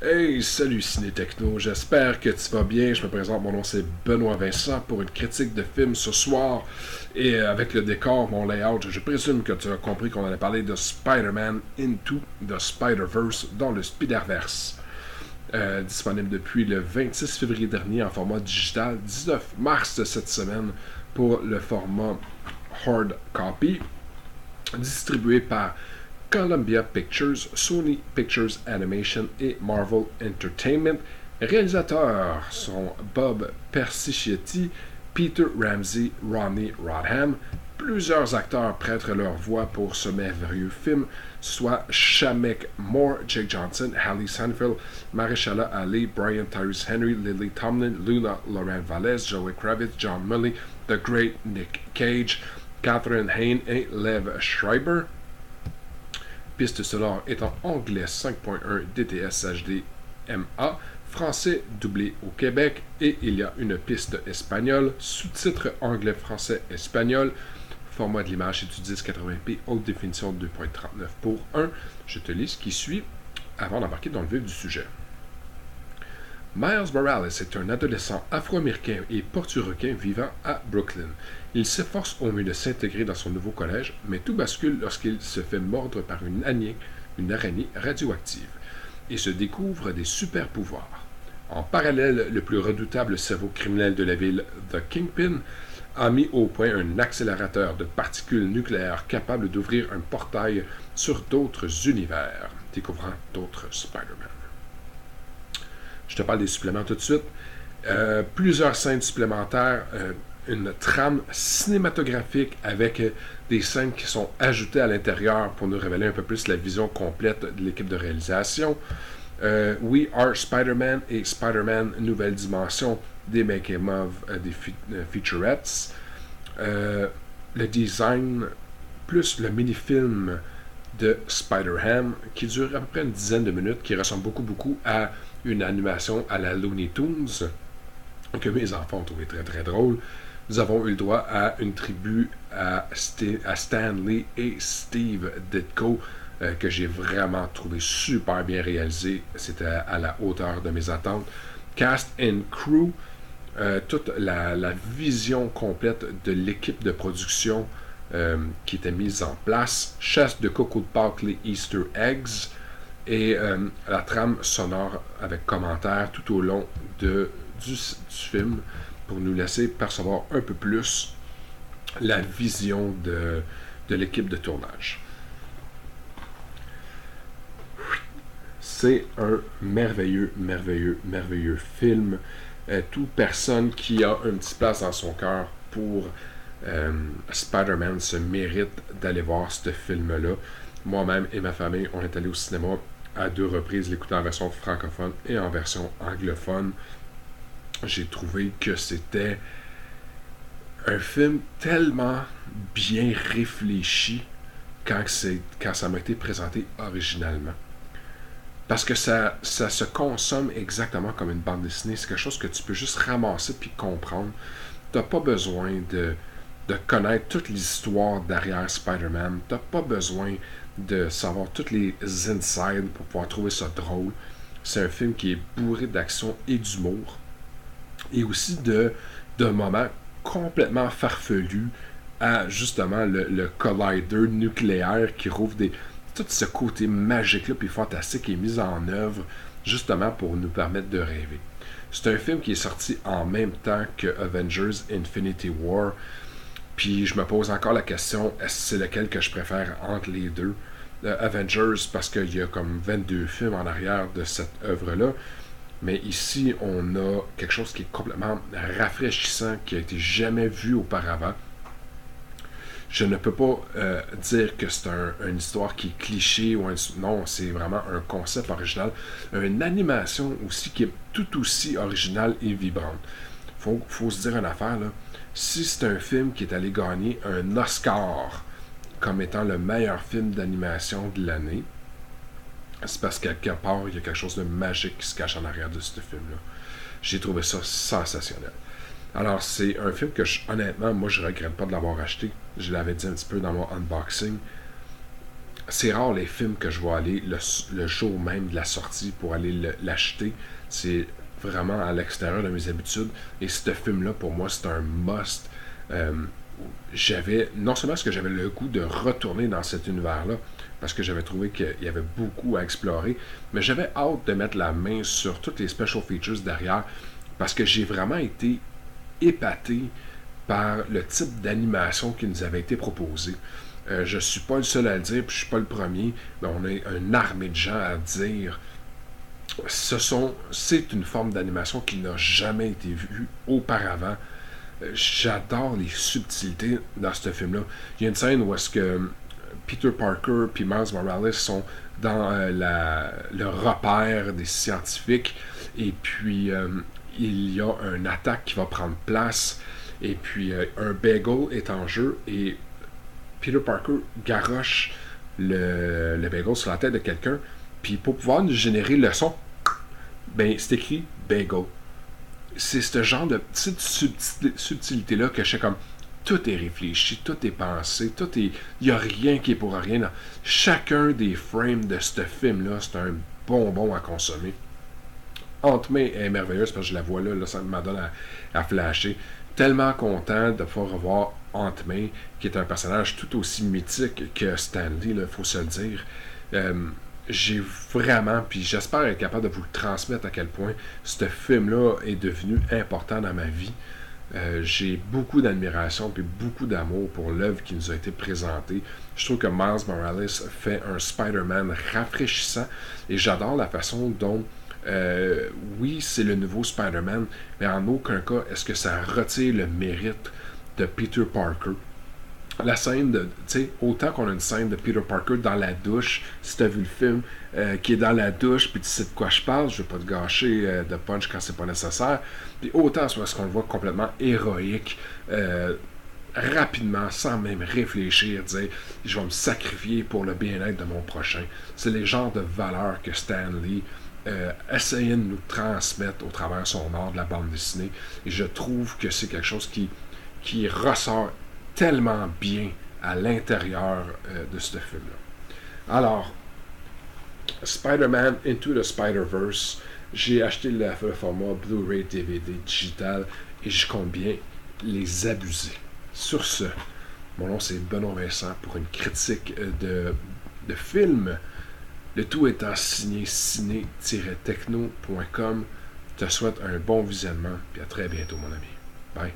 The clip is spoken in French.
Hey, salut Ciné-Techno, j'espère que tu vas bien. Je me présente, mon nom c'est Benoît Vincent pour une critique de film ce soir. Et avec le décor, mon layout, je présume que tu as compris qu'on allait parler de Spider-Man Into the Spider-Verse dans le Spider-Verse. Disponible depuis le 26 février dernier en format digital, 19 mars de cette semaine pour le format hard copy, distribué par Columbia Pictures, Sony Pictures Animation et Marvel Entertainment. Réalisateurs sont Bob Persichetti, Peter Ramsey, Ronnie Rodham. Plusieurs acteurs prêtent leur voix pour ce merveilleux film, soit Shamek Moore, Jake Johnson, Hallie Sanfield, Marishala Ali, Brian Tyrese Henry, Lily Tomlin, Luna Lauren Valles, Joey Kravitz, John Mulley, The Great Nick Cage, Catherine Hain et Lev Schreiber. Piste sonore est en anglais 5.1 DTS HD MA, français doublé au Québec, et il y a une piste espagnole, sous-titres anglais-français-espagnol, format de l'image est du 1080p, haute définition 2.39 pour 1. Je te lis ce qui suit avant d'embarquer dans le vif du sujet. Miles Morales est un adolescent afro-américain et portoricain vivant à Brooklyn. Il s'efforce au mieux de s'intégrer dans son nouveau collège, mais tout bascule lorsqu'il se fait mordre par une araignée radioactive, et se découvre des super-pouvoirs. En parallèle, le plus redoutable cerveau criminel de la ville, The Kingpin, a mis au point un accélérateur de particules nucléaires capable d'ouvrir un portail sur d'autres univers, découvrant d'autres Spider-Man. Je te parle des suppléments tout de suite. Plusieurs scènes supplémentaires, une trame cinématographique avec des scènes qui sont ajoutées à l'intérieur pour nous révéler un peu plus la vision complète de l'équipe de réalisation. We Are Spider-Man et Spider-Man Nouvelle Dimension, des making-of, des featurettes. Le design plus le mini-film de Spider-Ham qui dure à peu près une dizaine de minutes, qui ressemble beaucoup à une animation à la Looney Tunes que mes enfants ont trouvé très très drôle. Nous avons eu le droit à une tribu à Stan Lee et Steve Ditko que j'ai vraiment trouvé super bien réalisé. C'était à la hauteur de mes attentes. Cast and crew, toute la vision complète de l'équipe de production qui était mise en place. Chasse de coco de Pâques, les Easter eggs. Et la trame sonore avec commentaires tout au long du film pour nous laisser percevoir un peu plus la vision de l'équipe de tournage. C'est un merveilleux film. Toute personne qui a une petite place dans son cœur pour Spider-Man se mérite d'aller voir ce film-là. Moi-même et ma famille, on est allés au cinéma à 2 reprises, l'écouter en version francophone et en version anglophone. J'ai trouvé que c'était un film tellement bien réfléchi quand ça m'a été présenté originalement. Parce que ça se consomme exactement comme une bande dessinée. C'est quelque chose que tu peux juste ramasser puis comprendre. T'as pas besoin de connaître toute l'histoire derrière Spider-Man. T'as pas besoin de savoir toutes les insides pour pouvoir trouver ça drôle. C'est un film qui est bourré d'action et d'humour. Et aussi de moments complètement farfelus à justement le collider nucléaire qui rouvre tout ce côté magique-là puis fantastique est mis en œuvre justement pour nous permettre de rêver. C'est un film qui est sorti en même temps que Avengers Infinity War. Puis je me pose encore la question, est-ce que c'est lequel que je préfère entre les deux? Avengers, parce qu'il y a comme 22 films en arrière de cette œuvre-là. Mais ici, on a quelque chose qui est complètement rafraîchissant, qui a été jamais vu auparavant. Je ne peux pas dire que c'est une histoire qui est cliché. Non, c'est vraiment un concept original. Une animation aussi qui est tout aussi originale et vibrante. Faut se dire une affaire, là. Si c'est un film qui est allé gagner un Oscar comme étant le meilleur film d'animation de l'année, c'est parce qu'à quelque part, il y a quelque chose de magique qui se cache en arrière de ce film-là. J'ai trouvé ça sensationnel. Alors, c'est un film que, honnêtement, moi, je regrette pas de l'avoir acheté. Je l'avais dit un petit peu dans mon unboxing. c'est rare les films que je vais aller le jour même de la sortie pour aller l'acheter. C'est vraiment à l'extérieur de mes habitudes. Et ce film-là, pour moi, c'est un must. Euh, J'avais, non seulement est-ce que j'avais le goût de retourner dans cet univers-là, parce que j'avais trouvé qu'il y avait beaucoup à explorer, mais j'avais hâte de mettre la main sur toutes les special features derrière, parce que j'ai vraiment été épaté par le type d'animation qui nous avait été proposé. Je suis pas le seul à le dire, puis je suis pas le premier, mais on a une armée de gens à dire c'est une forme d'animation qui n'a jamais été vue auparavant. J'adore les subtilités dans ce film-là. Il y a une scène où est-ce que Peter Parker et Miles Morales sont dans le repère des scientifiques et puis il y a une attaque qui va prendre place et puis un bagel est en jeu et Peter Parker garoche le bagel sur la tête de quelqu'un puis pour pouvoir nous générer le son, ben c'est écrit bagel. C'est ce genre de petite subtilité-là que je sais comme tout est réfléchi, tout est pensé, il n'y a rien qui est pour rien. Dans chacun des frames de ce film-là, c'est un bonbon à consommer. Ant-Man est merveilleuse parce que je la vois là ça me donne à flasher. Tellement content de pouvoir revoir Ant-Man, qui est un personnage tout aussi mythique que Stanley, il faut se le dire. J'ai vraiment, puis j'espère être capable de vous le transmettre à quel point ce film-là est devenu important dans ma vie. J'ai beaucoup d'admiration puis beaucoup d'amour pour l'œuvre qui nous a été présentée. Je trouve que Miles Morales fait un Spider-Man rafraîchissant et j'adore la façon dont, oui, c'est le nouveau Spider-Man, mais en aucun cas est-ce que ça retire le mérite de Peter Parker. La scène de, tu sais, autant qu'on a une scène de Peter Parker dans la douche, si t'as vu le film, qui est dans la douche, puis tu sais de quoi je parle, je vais pas te gâcher de punch quand c'est pas nécessaire, puis autant c'est parce qu'on le voit complètement héroïque, rapidement, sans même réfléchir, dire je vais me sacrifier pour le bien-être de mon prochain. C'est les genres de valeurs que Stan Lee essayait de nous transmettre au travers son art de la bande dessinée, et je trouve que c'est quelque chose qui ressort tellement bien à l'intérieur de ce film-là. Alors, Spider-Man Into the Spider-Verse, j'ai acheté le format Blu-ray DVD digital et je compte bien les abuser. Sur ce, mon nom c'est Benoît Vincent pour une critique de film. Le tout étant signé ciné-techno.com. Je te souhaite un bon visionnement et à très bientôt mon ami. Bye.